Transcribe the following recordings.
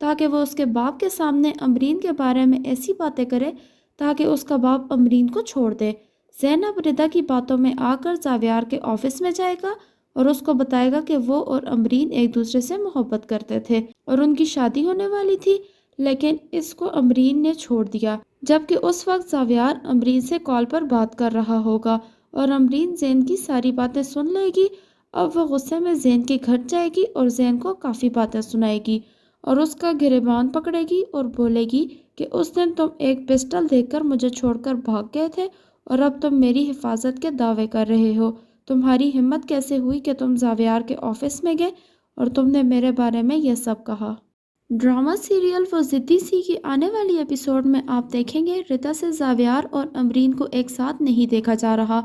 تاکہ وہ اس کے باپ کے سامنے امرین کے بارے میں ایسی باتیں کرے تاکہ اس کا باپ امرین کو چھوڑ دے۔ زینب ردا کی باتوں میں آ کر زاویار کے آفس میں جائے گا اور اس کو بتائے گا کہ وہ اور امرین ایک دوسرے سے محبت کرتے تھے اور ان کی شادی ہونے والی تھی، لیکن اس کو امرین نے چھوڑ دیا، جبکہ اس وقت زاویار امرین سے کال پر بات کر رہا ہوگا اور امرین زین کی ساری باتیں سن لے گی۔ اب وہ غصے میں زین کے گھر جائے گی اور زین کو کافی باتیں سنائے گی اور اس کا گریبان پکڑے گی اور بولے گی کہ اس دن تم ایک پسٹل دیکھ کر مجھے چھوڑ کر بھاگ گئے تھے اور اب تم میری حفاظت کے دعوے کر رہے ہو۔ تمہاری ہمت کیسے ہوئی کہ تم زاویار کے آفس میں گئے اور تم نے میرے بارے میں یہ سب کہا؟ ڈرامہ سیریل وہ ضدی سی کی آنے والی ایپیسوڈ میں آپ دیکھیں گے رتا سے زاویار اور امرین کو ایک ساتھ نہیں دیکھا جا رہا۔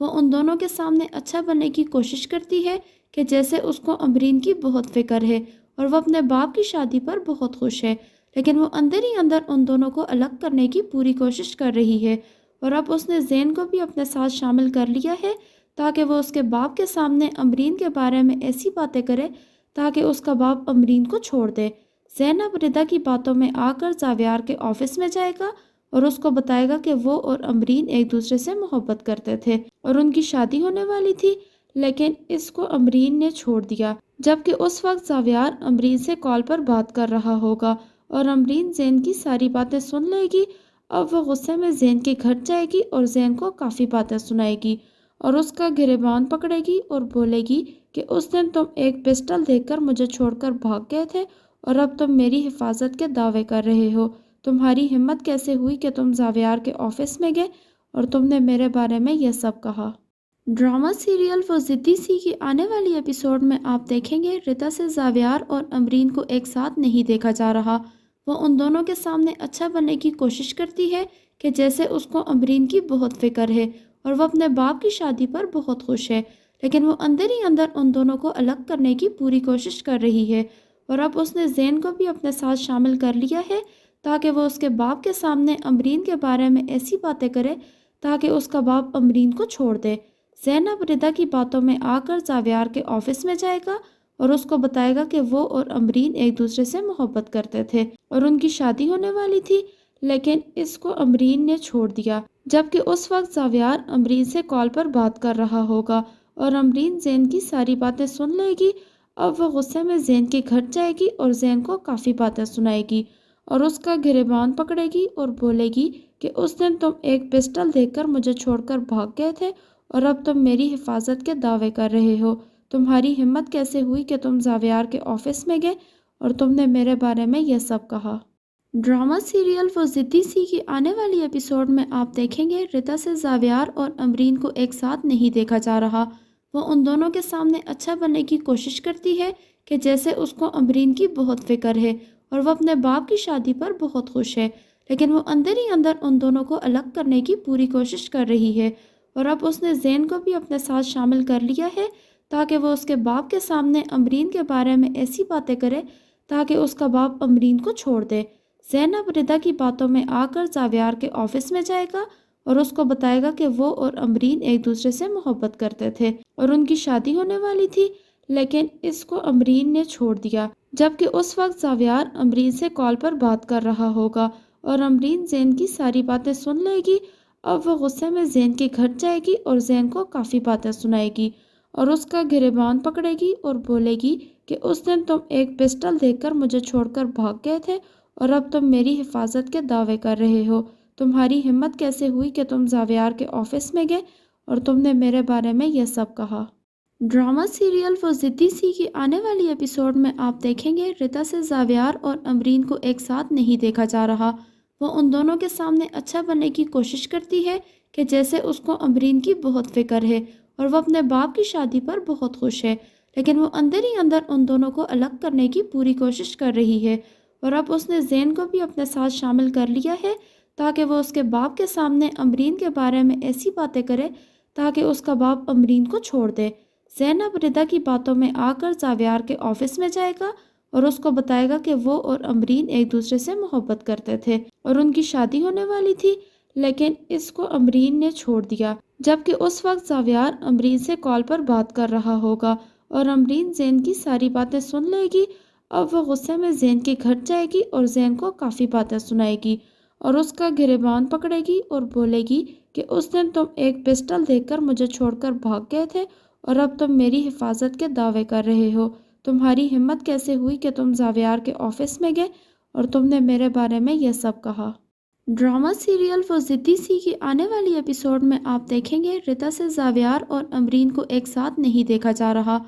وہ ان دونوں کے سامنے اچھا بننے کی کوشش کرتی ہے کہ جیسے اس کو امرین کی بہت فکر ہے اور وہ اپنے باپ کی شادی پر بہت خوش ہے، لیکن وہ اندر ہی اندر ان دونوں کو الگ کرنے کی پوری کوشش کر رہی ہے اور اب اس نے زین کو بھی اپنے ساتھ شامل کر لیا ہے تاکہ وہ اس کے باپ کے سامنے امرین کے بارے میں ایسی باتیں کرے تاکہ اس کا باپ امرین کو چھوڑ دے۔ زینب ردا کی باتوں میں آ کر زاویار کے آفس میں جائے گا اور اس کو بتائے گا کہ وہ اور امرین ایک دوسرے سے محبت کرتے تھے اور ان کی شادی ہونے والی تھی، لیکن اس کو امرین نے چھوڑ دیا، جبکہ اس وقت زاویار امرین سے کال پر بات کر رہا ہوگا اور امرین زین کی ساری باتیں سن لے گی۔ اب وہ غصے میں زین کے گھر جائے گی اور زین کو کافی باتیں سنائے گی اور اس کا گریبان پکڑے گی اور بولے گی کہ اس دن تم ایک پسٹل دیکھ کر مجھے چھوڑ کر بھاگ گئے تھے اور اب تم میری حفاظت کے دعوے کر رہے ہو۔ تمہاری ہمت کیسے ہوئی کہ تم زاویار کے آفس میں گئے اور تم نے میرے بارے میں یہ سب کہا؟ ڈرامہ سیریل وہ ضدی سی کی آنے والی ایپیسوڈ میں آپ دیکھیں گے رتا سے زاویار اور امرین کو ایک ساتھ نہیں دیکھا جا رہا۔ وہ ان دونوں کے سامنے اچھا بننے کی کوشش کرتی ہے کہ جیسے اس کو امرین کی بہت فکر ہے اور وہ اپنے باپ کی شادی پر بہت خوش ہے، لیکن وہ اندر ہی اندر ان دونوں کو الگ کرنے کی پوری کوشش کر رہی ہے اور اب اس نے زین کو بھی اپنے ساتھ شامل کر لیا ہے تاکہ وہ اس کے باپ کے سامنے امرین کے بارے میں ایسی باتیں کرے تاکہ اس کا باپ امرین کو چھوڑ دے۔ زینب ردا کی باتوں میں آ کر زاویار کے آفس میں جائے گا اور اس کو بتائے گا کہ وہ اور امرین ایک دوسرے سے محبت کرتے تھے اور ان کی شادی ہونے والی تھی، لیکن اس کو امرین نے چھوڑ دیا، جبکہ اس وقت زاویار امرین سے کال پر بات کر رہا ہوگا اور امرین زین کی ساری باتیں سن لے گی۔ اب وہ غصے میں زین کے گھر جائے گی اور زین کو کافی باتیں سنائے گی اور اس کا گریبان پکڑے گی اور بولے گی کہ اس دن تم ایک پسٹل دیکھ کر مجھے چھوڑ کر بھاگ گئے تھے اور اب تم میری حفاظت کے دعوے کر رہے ہو۔ تمہاری ہمت کیسے ہوئی کہ تم زاویار کے آفس میں گئے اور تم نے میرے بارے میں یہ سب کہا؟ ڈرامہ سیریل وہ ضدی سی کی آنے والی ایپیسوڈ میں آپ دیکھیں گے رتا سے زاویار اور امرین کو ایک ساتھ نہیں دیکھا جا رہا۔ وہ ان دونوں کے سامنے اچھا بننے کی کوشش کرتی ہے کہ جیسے اس کو امرین کی بہت فکر ہے اور وہ اپنے باپ کی شادی پر بہت خوش ہے، لیکن وہ اندر ہی اندر ان دونوں کو الگ کرنے کی پوری کوشش کر رہی ہے اور اب اس نے زین کو بھی اپنے ساتھ شامل کر لیا ہے تاکہ وہ اس کے باپ کے سامنے امرین کے بارے میں ایسی باتیں کرے تاکہ اس کا باپ امرین کو چھوڑ دے۔ زینب ردا کی باتوں میں آ کر زاویار کے آفس میں جائے گا اور اس کو بتائے گا کہ وہ اور امرین ایک دوسرے سے محبت کرتے تھے اور ان کی شادی ہونے والی تھی، لیکن اس کو امرین نے چھوڑ دیا، جبکہ اس وقت زاویار امرین سے کال پر بات کر رہا ہوگا اور امرین زین کی ساری باتیں سن لے گی۔ اب وہ غصے میں زین کے گھر جائے گی اور زین کو کافی باتیں سنائے گی اور اس کا گریبان پکڑے گی اور بولے گی کہ اس دن تم ایک پسٹل دیکھ کر مجھے چھوڑ کر بھاگ گئے تھے اور اب تم میری حفاظت کے دعوے کر رہے ہو۔ تمہاری ہمت کیسے ہوئی کہ تم زاویار کے آفس میں گئے اور تم نے میرے بارے میں یہ سب کہا؟ ڈرامہ سیریل وہ ضدی سی کی آنے والی ایپیسوڈ میں آپ دیکھیں گے رتا سے زاویار اور امرین کو ایک ساتھ نہیں دیکھا جا رہا۔ وہ ان دونوں کے سامنے اچھا بننے کی کوشش کرتی ہے کہ جیسے اس کو امرین کی بہت فکر ہے اور وہ اپنے باپ کی شادی پر بہت خوش ہے، لیکن وہ اندر ہی اندر ان دونوں کو الگ کرنے کی پوری کوشش کر رہی ہے اور اب اس نے زین کو بھی اپنے ساتھ شامل کر لیا ہے تاکہ وہ اس کے باپ کے سامنے امرین کے بارے میں ایسی باتیں کرے تاکہ اس کا باپ امرین کو چھوڑ دے۔ زینب ردا کی باتوں میں آ کر زاویار کے آفس میں جائے گا اور اس کو بتائے گا کہ وہ اور امرین ایک دوسرے سے محبت کرتے تھے اور ان کی شادی ہونے والی تھی، لیکن اس کو امرین نے چھوڑ دیا، جبکہ اس وقت زاویار امرین سے کال پر بات کر رہا ہوگا اور امرین زین کی ساری باتیں سن لے گی۔ اب وہ غصے میں زین کے گھر جائے گی اور زین کو کافی باتیں سنائے گی اور اس کا گریبان پکڑے گی اور بولے گی کہ اس دن تم ایک پسٹل دیکھ کر مجھے چھوڑ کر بھاگ گئے تھے اور اب تم میری حفاظت کے دعوے کر رہے ہو۔ تمہاری ہمت کیسے ہوئی کہ تم زاویار کے آفس میں گئے اور تم نے میرے بارے میں یہ سب کہا؟ ڈرامہ سیریل وہ ضدی سی کی آنے والی ایپیسوڈ میں آپ دیکھیں گے ریتا سے زاویار اور امرین کو ایک ساتھ نہیں دیکھا جا رہا۔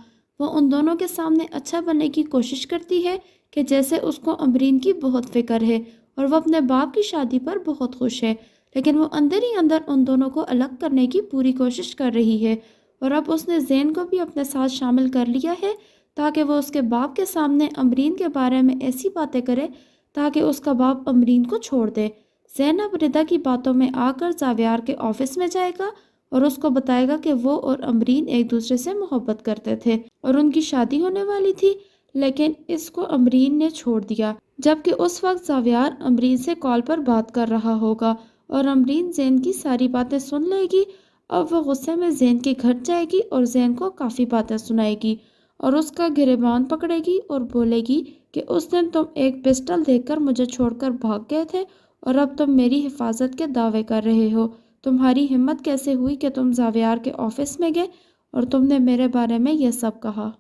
وہ ان دونوں کے سامنے اچھا بننے کی کوشش کرتی ہے کہ جیسے اس کو امرین کی بہت فکر ہے اور وہ اپنے باپ کی شادی پر بہت خوش ہے، لیکن وہ اندر ہی اندر ان دونوں کو الگ کرنے کی پوری کوشش کر رہی ہے اور اب اس نے زین کو بھی اپنے ساتھ شامل کر لیا ہے تاکہ وہ اس کے باپ کے سامنے امرین کے بارے میں ایسی باتیں کرے تاکہ اس کا باپ امرین کو چھوڑ دے۔ زین اب ردا کی باتوں میں آ کر زاویار کے آفس میں جائے گا اور اس کو بتائے گا کہ وہ اور امرین ایک دوسرے سے محبت کرتے تھے اور ان کی شادی ہونے والی تھی، لیکن اس کو امرین نے چھوڑ دیا، جبکہ اس وقت زاویار امرین سے کال پر بات کر رہا ہوگا اور امرین زین کی ساری باتیں سن لے گی۔ اب وہ غصے میں زین کے گھر جائے گی اور زین کو کافی باتیں سنائے گی اور اس کا گریبان پکڑے گی اور بولے گی کہ اس دن تم ایک پسٹل دیکھ کر مجھے چھوڑ کر بھاگ گئے تھے اور اب تم میری حفاظت کے دعوے کر رہے ہو۔ تمہاری ہمت کیسے ہوئی کہ تم زاویار کے آفس میں گئے اور تم نے میرے بارے میں یہ سب کہا؟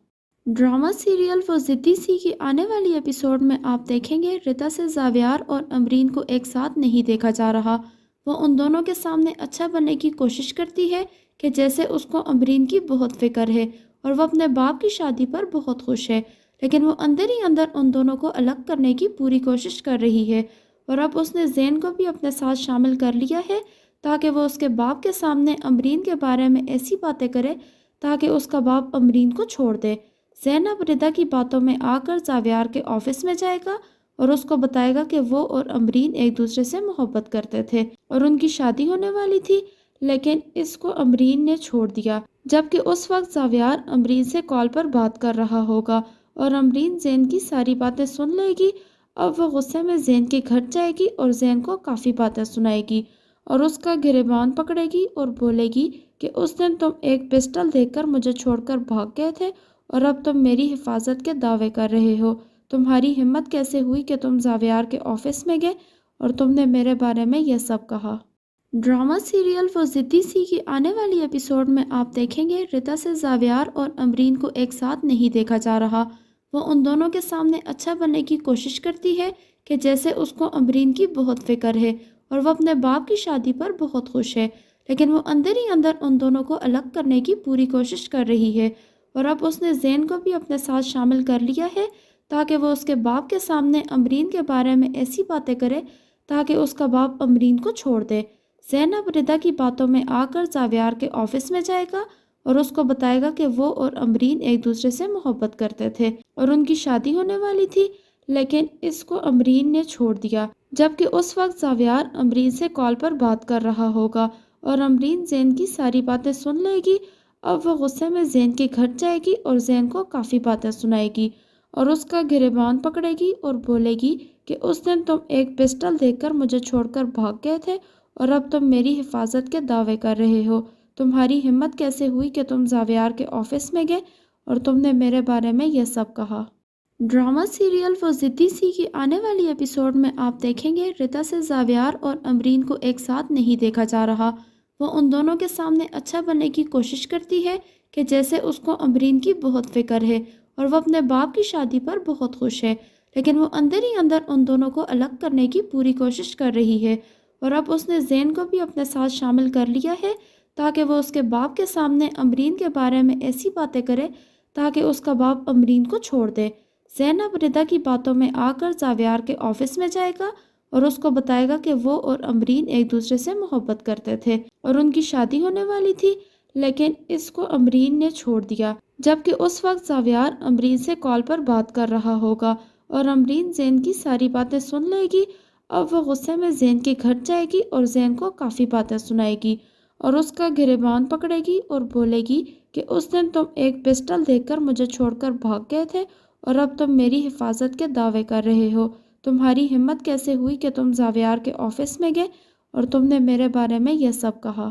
ڈرامہ سیریل وہ ضدی سی کی آنے والی ایپیسوڈ میں آپ دیکھیں گے ریتا سے زاویار اور امرین کو ایک ساتھ نہیں دیکھا جا رہا۔ وہ ان دونوں کے سامنے اچھا بننے کی کوشش کرتی ہے کہ جیسے اس کو امرین کی بہت فکر ہے اور وہ اپنے باپ کی شادی پر بہت خوش ہے، لیکن وہ اندر ہی اندر ان دونوں کو الگ کرنے کی پوری کوشش کر رہی ہے اور اب اس نے زین کو بھی اپنے ساتھ شامل کر لیا ہے تاکہ وہ اس کے باپ کے سامنے امرین کے بارے میں ایسی باتیں کرے تاکہ اس کا باپ امرین کو چھوڑ دے۔ زین اب ردا کی باتوں میں آ کر زاویار کے آفس میں جائے گا اور اس کو بتائے گا کہ وہ اور امرین ایک دوسرے سے محبت کرتے تھے اور ان کی شادی ہونے والی تھی، لیکن اس کو امرین نے چھوڑ دیا، جبکہ اس وقت زاویار امرین سے کال پر بات کر رہا ہوگا اور امرین زین کی ساری باتیں سن لے گی۔ اب وہ غصے میں زین کے گھر جائے گی اور زین کو کافی باتیں سنائے گی اور اس کا گریبان پکڑے گی اور بولے گی کہ اس دن تم ایک پسٹل دیکھ کر مجھے چھوڑ کر بھاگ گئے تھے اور اب تم میری حفاظت کے دعوے کر رہے ہو۔ تمہاری ہمت کیسے ہوئی کہ تم زاویار کے آفس میں گئے اور تم نے میرے بارے میں یہ سب کہا؟ ڈرامہ سیریل وہ ضدی سی کی آنے والی ایپیسوڈ میں آپ دیکھیں گے ریتا سے زاویار اور امرین کو ایک ساتھ نہیں دیکھا جا رہا۔ وہ ان دونوں کے سامنے اچھا بننے کی کوشش کرتی ہے کہ جیسے اس کو امرین کی بہت فکر ہے اور وہ اپنے باپ کی شادی پر بہت خوش ہے، لیکن وہ اندر ہی اندر ان دونوں کو الگ کرنے کی پوری کوشش کر رہی ہے اور اب اس نے زین کو بھی اپنے ساتھ شامل کر لیا ہے تاکہ وہ اس کے باپ کے سامنے امرین کے بارے میں ایسی باتیں کرے تاکہ اس کا باپ امرین کو چھوڑ دے۔ زین اب ردا کی باتوں میں آ کر زاویار کے آفس میں جائے گا اور اس کو بتائے گا کہ وہ اور امرین ایک دوسرے سے محبت کرتے تھے اور ان کی شادی ہونے والی تھی، لیکن اس کو امرین نے چھوڑ دیا، جبکہ اس وقت زاویار امرین سے کال پر بات کر رہا ہوگا اور امرین زین کی ساری باتیں سن لے گی۔ اب وہ غصے میں زین کے گھر جائے گی اور زین کو کافی باتیں سنائے گی اور اس کا گریبان پکڑے گی اور بولے گی کہ اس دن تم ایک پسٹل دیکھ کر مجھے چھوڑ کر بھاگ گئے تھے اور اب تم میری حفاظت کے دعوے کر رہے ہو۔ تمہاری ہمت کیسے ہوئی کہ تم زاویار کے آفس میں گئے اور تم نے میرے بارے میں یہ سب کہا؟ ڈرامہ سیریل وہ ضدی سی کی آنے والی ایپیسوڈ میں آپ دیکھیں گے ریتا سے زاویار اور امرین کو ایک ساتھ نہیں دیکھا جا رہا۔ وہ ان دونوں کے سامنے اچھا بننے کی کوشش کرتی ہے کہ جیسے اس کو امرین کی بہت فکر ہے اور وہ اپنے باپ کی شادی پر بہت خوش ہے، لیکن وہ اندر ہی اندر ان دونوں کو الگ کرنے کی پوری کوشش کر رہی ہے اور اب اس نے زین کو بھی اپنے ساتھ شامل کر لیا ہے تاکہ وہ اس کے باپ کے سامنے امرین کے بارے میں ایسی باتیں کرے تاکہ اس کا باپ امرین کو چھوڑ دے۔ زین اب ردا کی باتوں میں آ کر زاویار کے آفس میں جائے گا اور اس کو بتائے گا کہ وہ اور امرین ایک دوسرے سے محبت کرتے تھے اور ان کی شادی ہونے والی تھی، لیکن اس کو امرین نے چھوڑ دیا، جبکہ اس وقت زاویار امرین سے کال پر بات کر رہا ہوگا اور امرین زین کی ساری باتیں سن لے گی۔ اب وہ غصے میں زین کے گھر جائے گی اور زین کو کافی باتیں سنائے گی اور اس کا گریبان پکڑے گی اور بولے گی کہ اس دن تم ایک پسٹل دیکھ کر مجھے چھوڑ کر بھاگ گئے تھے اور اب تم میری حفاظت کے دعوے کر رہے ہو۔ تمہاری ہمت کیسے ہوئی کہ تم زاویار کے آفس میں گئے اور تم نے میرے بارے میں یہ سب کہا؟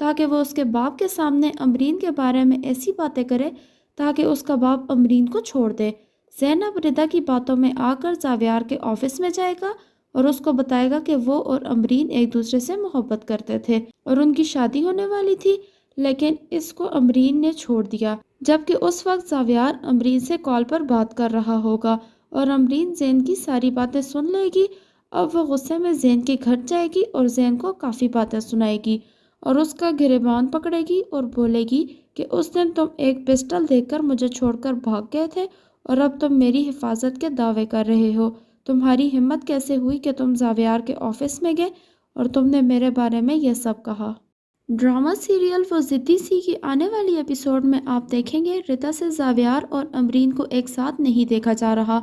تاکہ وہ اس کے باپ کے سامنے امرین کے بارے میں ایسی باتیں کرے تاکہ اس کا باپ امرین کو چھوڑ دے۔ زینب ردا کی باتوں میں آ کر زاویار کے آفس میں جائے گا اور اس کو بتائے گا کہ وہ اور امرین ایک دوسرے سے محبت کرتے تھے اور ان کی شادی ہونے والی تھی، لیکن اس کو امرین نے چھوڑ دیا۔ جبکہ اس وقت زاویار امرین سے کال پر بات کر رہا ہوگا اور امرین زین کی ساری باتیں سن لے گی۔ اب وہ غصے میں زین کے گھر جائے گی اور زین کو کافی باتیں سنائے گی اور اس کا گریبان پکڑے گی اور بولے گی کہ اس دن تم ایک پسٹل دیکھ کر مجھے چھوڑ کر بھاگ گئے تھے اور اب تم میری حفاظت کے دعوے کر رہے ہو۔ تمہاری ہمت کیسے ہوئی کہ تم زاویار کے آفس میں گئے اور تم نے میرے بارے میں یہ سب کہا؟ ڈرامہ سیریل وہ ضدی سی کی آنے والی ایپیسوڈ میں آپ دیکھیں گے رتا سے زاویار اور امرین کو ایک ساتھ نہیں دیکھا جا رہا۔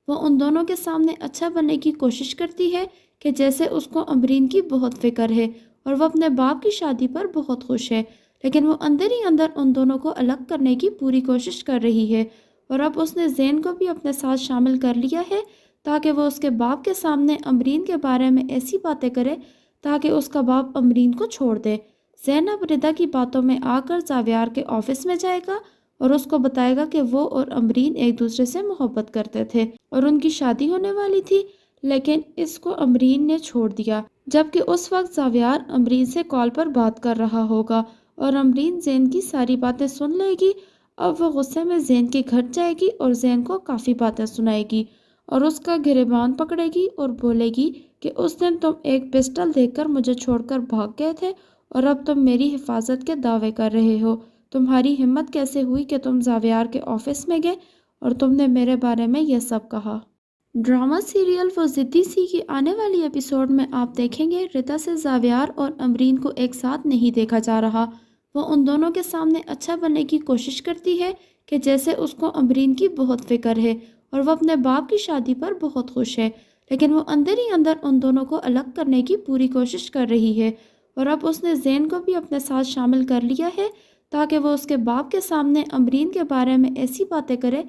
وہ ان دونوں کے سامنے اچھا بننے کی کوشش کرتی ہے کہ جیسے اس کو امرین کی بہت فکر ہے اور وہ اپنے باپ کی شادی پر بہت خوش ہے، لیکن وہ اندر ہی اندر ان دونوں کو الگ کرنے کی پوری کوشش کر رہی ہے اور اب اس نے زین کو بھی اپنے ساتھ شامل کر لیا ہے تاکہ وہ اس کے باپ کے سامنے امرین کے بارے میں ایسی باتیں کرے تاکہ اس کا باپ امرین کو چھوڑ دے۔ زینب ردا کی باتوں میں آ کر زاویار کے آفس میں جائے گا اور اس کو بتائے گا کہ وہ اور امرین ایک دوسرے سے محبت کرتے تھے اور ان کی شادی ہونے والی تھی، لیکن اس کو امرین نے چھوڑ دیا۔ جبکہ اس وقت زاویار امرین سے کال پر بات کر رہا ہوگا اور امرین زین کی ساری باتیں سن لے گی۔ اب وہ غصے میں زین کے گھر جائے گی اور زین کو کافی باتیں سنائے گی اور اس کا گریبان پکڑے گی اور بولے گی کہ اس دن تم ایک پسٹل دیکھ کر مجھے چھوڑ کر بھاگ گئے تھے اور اب تم میری حفاظت کے دعوے کر رہے ہو۔ تمہاری ہمت کیسے ہوئی کہ تم زاویار کے آفس میں گئے اور تم نے میرے بارے میں یہ سب کہا؟ ڈرامہ سیریل وہ ضدی سی کی آنے والی ایپیسوڈ میں آپ دیکھیں گے رتا سے زاویار اور امرین کو ایک ساتھ نہیں دیکھا جا رہا۔ وہ ان دونوں کے سامنے اچھا بننے کی کوشش کرتی ہے کہ جیسے اس کو امرین کی بہت فکر ہے اور وہ اپنے باپ کی شادی پر بہت خوش ہے، لیکن وہ اندر ہی اندر ان دونوں کو الگ کرنے کی پوری کوشش کر رہی ہے اور اب اس نے زین کو بھی اپنے ساتھ شامل کر لیا ہے تاکہ وہ اس کے باپ کے سامنے امرین کے بارے میں ایسی باتیں کرے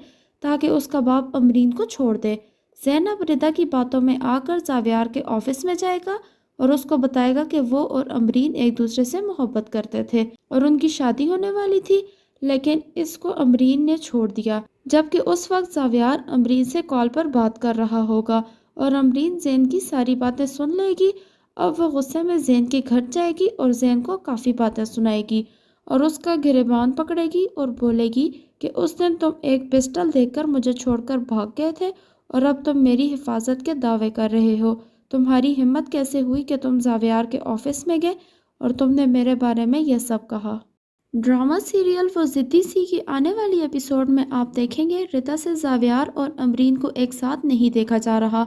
تاکہ اس کا باپ امرین کو چھوڑ دے۔ زینب ردا کی باتوں میں آ کر زاویار کے آفس میں جائے گا اور اس کو بتائے گا کہ وہ اور امرین ایک دوسرے سے محبت کرتے تھے اور ان کی شادی ہونے والی تھی، لیکن اس کو امرین نے چھوڑ دیا۔ جبکہ اس وقت زاویار امرین سے کال پر بات کر رہا ہوگا اور امرین زین کی ساری باتیں سن لے گی۔ اب وہ غصے میں زین کے گھر جائے گی اور زین کو کافی باتیں سنائے گی اور اس کا گریبان پکڑے گی اور بولے گی کہ اس دن تم ایک پسٹل دیکھ کر مجھے چھوڑ کر بھاگ گئے تھے اور اب تم میری حفاظت کے دعوے کر رہے ہو۔ تمہاری ہمت کیسے ہوئی کہ تم زاویار کے آفس میں گئے اور تم نے میرے بارے میں یہ سب کہا؟ ڈرامہ سیریل وہ ضدی سی کی آنے والی ایپیسوڈ میں آپ دیکھیں گے رتا سے زاویار اور امرین کو ایک ساتھ نہیں دیکھا جا رہا۔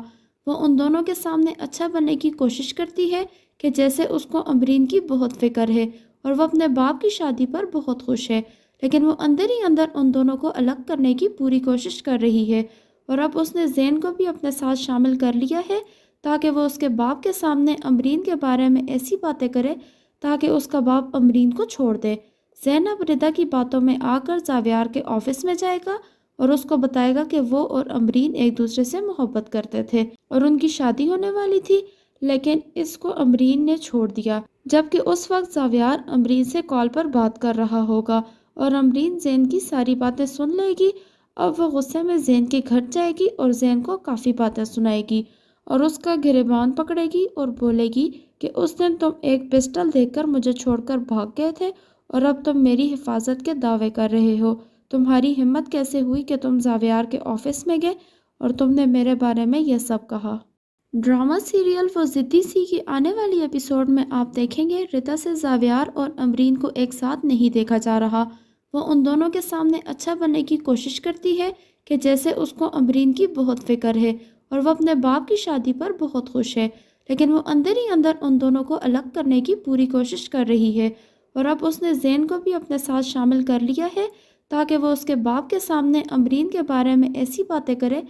وہ ان دونوں کے سامنے اچھا بننے کی کوشش کرتی ہے کہ جیسے اس کو امرین کی بہت فکر ہے اور وہ اپنے باپ کی شادی پر بہت خوش ہے، لیکن وہ اندر ہی اندر ان دونوں کو الگ کرنے کی پوری کوشش کر رہی ہے اور اب اس نے زین کو بھی اپنے ساتھ شامل کر لیا ہے تاکہ وہ اس کے باپ کے سامنے امرین کے بارے میں ایسی باتیں کرے تاکہ اس کا باپ امرین کو چھوڑ دے۔ زینب ردا کی باتوں میں آ کر زاویار کے آفس میں جائے گا اور اس کو بتائے گا کہ وہ اور امرین ایک دوسرے سے محبت کرتے تھے اور ان کی شادی ہونے والی تھی، لیکن اس کو امرین نے چھوڑ دیا۔ جبکہ اس وقت زاویار امرین سے کال پر بات کر رہا ہوگا اور امرین زین کی ساری باتیں سن لے گی۔ اب وہ غصے میں زین کے گھر جائے گی اور زین کو کافی باتیں سنائے گی اور اس کا گریبان پکڑے گی اور بولے گی کہ اس دن تم ایک پسٹل دیکھ کر مجھے چھوڑ کر بھاگ گئے تھے اور اب تم میری حفاظت کے دعوے کر رہے ہو۔ تمہاری ہمت کیسے ہوئی کہ تم زاویار کے آفس میں گئے اور تم نے میرے بارے میں یہ سب کہا؟ ڈرامہ سیریل وہ ضدی سی کی آنے والی ایپیسوڈ میں آپ دیکھیں گے رتا سے زاویار اور امرین کو ایک ساتھ نہیں دیکھا جا رہا۔ وہ ان دونوں کے سامنے اچھا بننے کی کوشش کرتی ہے کہ جیسے اس کو امرین کی بہت فکر ہے اور وہ اپنے باپ کی شادی پر بہت خوش ہے، لیکن وہ اندر ہی اندر ان دونوں کو الگ کرنے کی پوری کوشش کر رہی ہے اور اب اس نے زین کو بھی اپنے ساتھ شامل کر لیا ہے تاکہ وہ اس کے باپ کے سامنے امرین کے بارے میں ایسی باتیں کرے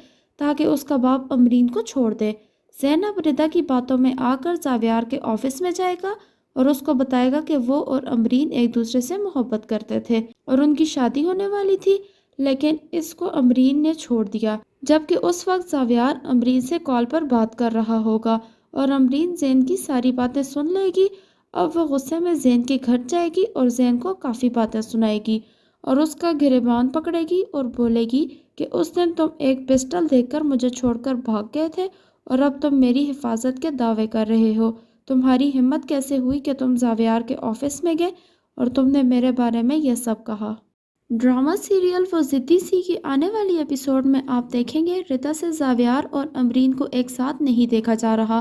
تاکہ اس کا باپ امرین کو چھوڑ دے۔ زینب ردا کی باتوں میں آ کر زاویار کے آفس میں جائے گا اور اس کو بتائے گا کہ وہ اور امرین ایک دوسرے سے محبت کرتے تھے اور ان کی شادی ہونے والی تھی، لیکن اس کو امرین نے چھوڑ دیا۔ جبکہ اس وقت زاویار امرین سے کال پر بات کر رہا ہوگا اور امرین زین کی ساری باتیں سن لے گی۔ اب وہ غصے میں زین کے گھر جائے گی اور زین کو کافی باتیں سنائے گی اور اس کا گریبان پکڑے گی اور بولے گی کہ اس دن تم ایک پسٹل دیکھ کر مجھے چھوڑ کر بھاگ گئے تھے اور اب تم میری حفاظت کے دعوے کر رہے ہو۔ تمہاری ہمت کیسے ہوئی کہ تم زاویار کے آفس میں گئے اور تم نے میرے بارے میں یہ سب کہا؟ ڈرامہ سیریل وہ ضدی سی کی آنے والی ایپیسوڈ میں آپ دیکھیں گے رتا سے زاویار اور امرین کو ایک ساتھ نہیں دیکھا جا رہا۔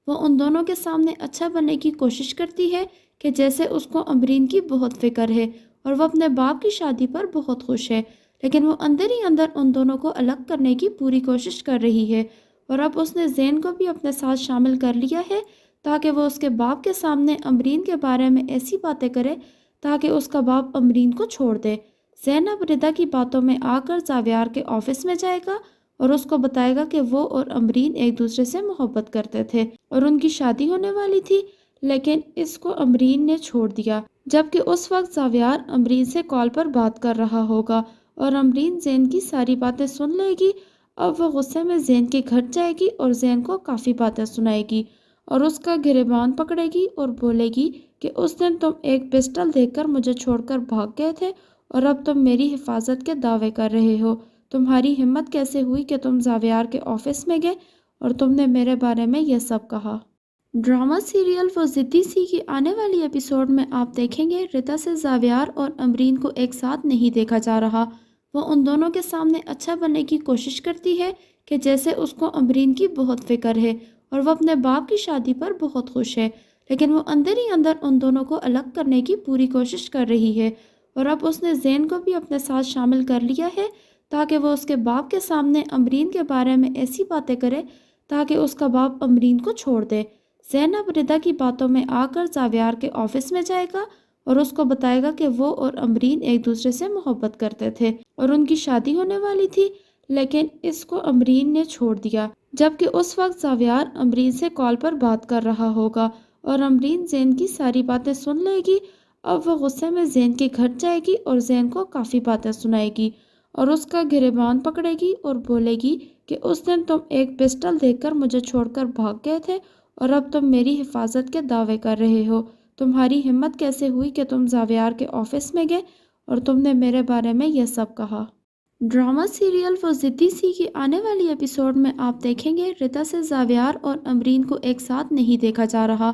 وہ ان دونوں کے سامنے اچھا بننے کی کوشش کرتی ہے کہ جیسے اس کو امرین کی بہت فکر ہے اور وہ اپنے باپ کی شادی پر بہت خوش ہے، لیکن وہ اندر ہی اندر ان دونوں کو الگ کرنے کی پوری کوشش کر رہی ہے اور اب اس نے زین کو بھی اپنے ساتھ شامل کر لیا ہے تاکہ وہ اس کے باپ کے سامنے امرین کے بارے میں ایسی باتیں کرے تاکہ اس کا باپ امرین کو چھوڑ دے۔ زین اب ردا کی باتوں میں آ کر زاویار کے آفس میں جائے گا اور اس کو بتائے گا کہ وہ اور امرین ایک دوسرے سے محبت کرتے تھے اور ان کی شادی ہونے والی تھی، لیکن اس کو امرین نے چھوڑ دیا۔ جبکہ اس وقت زاویار امرین سے کال پر بات کر رہا ہوگا اور امرین زین کی ساری باتیں سن لے گی۔ اب وہ غصے میں زین کے گھر جائے گی اور زین کو کافی باتیں سنائے گی اور اس کا گریبان پکڑے گی اور بولے گی کہ اس دن تم ایک پسٹل دیکھ کر مجھے چھوڑ کر بھاگ گئے تھے اور اب تم میری حفاظت کے دعوے کر رہے ہو۔ تمہاری ہمت کیسے ہوئی کہ تم زاویار کے آفس میں گئے اور تم نے میرے بارے میں یہ سب کہا؟ ڈرامہ سیریل وہ ضدی سی کی آنے والی ایپیسوڈ میں آپ دیکھیں گے رتا سے زاویار اور امرین کو ایک ساتھ نہیں دیکھا جا رہا۔ وہ ان دونوں کے سامنے اچھا بننے کی کوشش کرتی ہے کہ جیسے اس کو امرین کی بہت فکر ہے اور وہ اپنے باپ کی شادی پر بہت خوش ہے، لیکن وہ اندر ہی اندر ان دونوں کو الگ کرنے کی پوری کوشش کر رہی ہے اور اب اس نے زین کو بھی اپنے ساتھ شامل کر لیا ہے تاکہ وہ اس کے باپ کے سامنے امرین کے بارے میں ایسی باتیں کرے تاکہ اس کا باپ امرین کو چھوڑ دے۔ زین اب ردا کی باتوں میں آ کر زاویار کے آفس میں جائے گا اور اس کو بتائے گا کہ وہ اور امرین ایک دوسرے سے محبت کرتے تھے اور ان کی شادی ہونے والی تھی، لیکن اس کو امرین نے چھوڑ دیا۔ جبکہ اس وقت زاویار امرین سے کال پر بات کر رہا ہوگا اور امرین زین کی ساری باتیں سن لے گی۔ اب وہ غصے میں زین کے گھر جائے گی اور زین کو کافی باتیں سنائے گی اور اس کا گریبان پکڑے گی اور بولے گی کہ اس دن تم ایک پسٹل دیکھ کر مجھے چھوڑ کر بھاگ گئے تھے اور اب تم میری حفاظت کے دعوے کر رہے ہو۔ تمہاری ہمت کیسے ہوئی کہ تم زاویار کے آفس میں گئے اور تم نے میرے بارے میں یہ سب کہا؟ ڈرامہ سیریل وہ ضدی سی کی آنے والی ایپیسوڈ میں آپ دیکھیں گے رتا سے زاویار اور امرین کو ایک ساتھ نہیں دیکھا جا رہا۔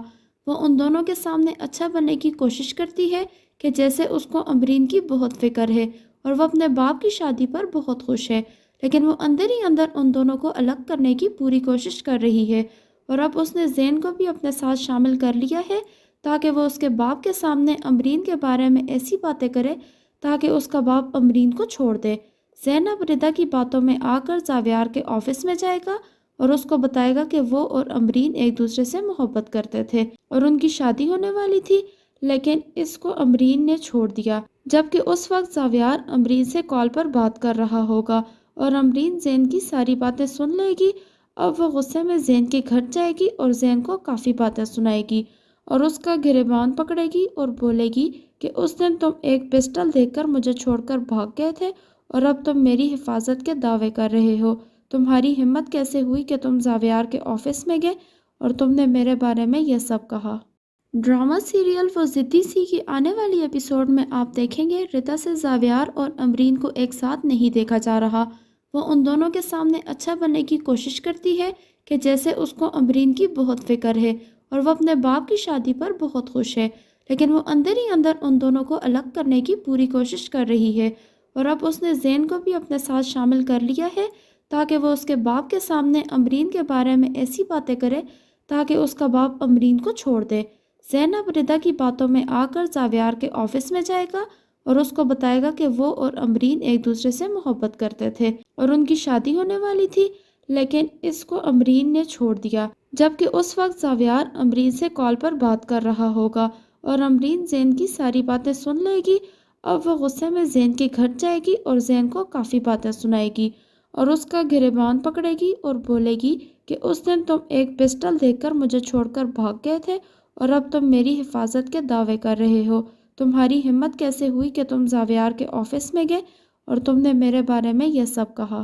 وہ ان دونوں کے سامنے اچھا بننے کی کوشش کرتی ہے کہ جیسے اس کو امرین کی بہت فکر ہے اور وہ اپنے باپ کی شادی پر بہت خوش ہے، لیکن وہ اندر ہی اندر ان دونوں کو الگ کرنے کی پوری کوشش کر رہی ہے اور اب اس نے زین کو بھی اپنے ساتھ شامل کر لیا ہے تاکہ وہ اس کے باپ کے سامنے امرین کے بارے میں ایسی باتیں کرے تاکہ اس کا باپ امرین کو چھوڑ دے۔ زین اب ردا کی باتوں میں آ کر زاویار کے آفس میں جائے گا اور اس کو بتائے گا کہ وہ اور امرین ایک دوسرے سے محبت کرتے تھے اور ان کی شادی ہونے والی تھی، لیکن اس کو امرین نے چھوڑ دیا۔ جبکہ اس وقت زاویار امرین سے کال پر بات کر رہا ہوگا اور امرین زین کی ساری باتیں سن لے گی۔ اب وہ غصے میں زین کے گھر جائے گی اور زین کو کافی باتیں سنائے گی اور اس کا گریبان پکڑے گی اور بولے گی کہ اس دن تم ایک پسٹل دیکھ کر مجھے چھوڑ کر بھاگ گئے تھے اور اب تم میری حفاظت کے دعوے کر رہے ہو۔ تمہاری ہمت کیسے ہوئی کہ تم زاویار کے آفس میں گئے اور تم نے میرے بارے میں یہ سب کہا؟ ڈرامہ سیریل وہ ضدی سی کی آنے والی ایپیسوڈ میں آپ دیکھیں گے رتا سے زاویار اور امرین کو ایک ساتھ نہیں دیکھا جا رہا۔ وہ ان دونوں کے سامنے اچھا بننے کی کوشش کرتی ہے کہ جیسے اس کو امرین کی بہت فکر ہے اور وہ اپنے باپ کی شادی پر بہت خوش ہے، لیکن وہ اندر ہی اندر ان دونوں کو الگ کرنے کی پوری کوشش کر رہی ہے اور اب اس نے زین کو بھی اپنے ساتھ شامل کر لیا ہے تاکہ وہ اس کے باپ کے سامنے امرین کے بارے میں ایسی باتیں کرے تاکہ اس کا باپ امرین کو چھوڑ دے۔ زین اب ردا کی باتوں میں آ کر زاویار کے آفس میں جائے گا اور اس کو بتائے گا کہ وہ اور امرین ایک دوسرے سے محبت کرتے تھے اور ان کی شادی ہونے والی تھی، لیکن اس کو امرین نے چھوڑ دیا۔ جبکہ اس وقت زاویار امرین سے کال پر بات کر رہا ہوگا اور امرین زین کی ساری باتیں سن لے گی۔ اب وہ غصے میں زین کے گھر جائے گی اور زین کو کافی باتیں سنائے گی اور اس کا گریبان پکڑے گی اور بولے گی کہ اس دن تم ایک پسٹل دیکھ کر مجھے چھوڑ کر بھاگ گئے تھے اور اب تم میری حفاظت کے دعوے کر رہے ہو۔ تمہاری ہمت کیسے ہوئی کہ تم زاویار کے آفس میں گئے اور تم نے میرے بارے میں یہ سب کہا؟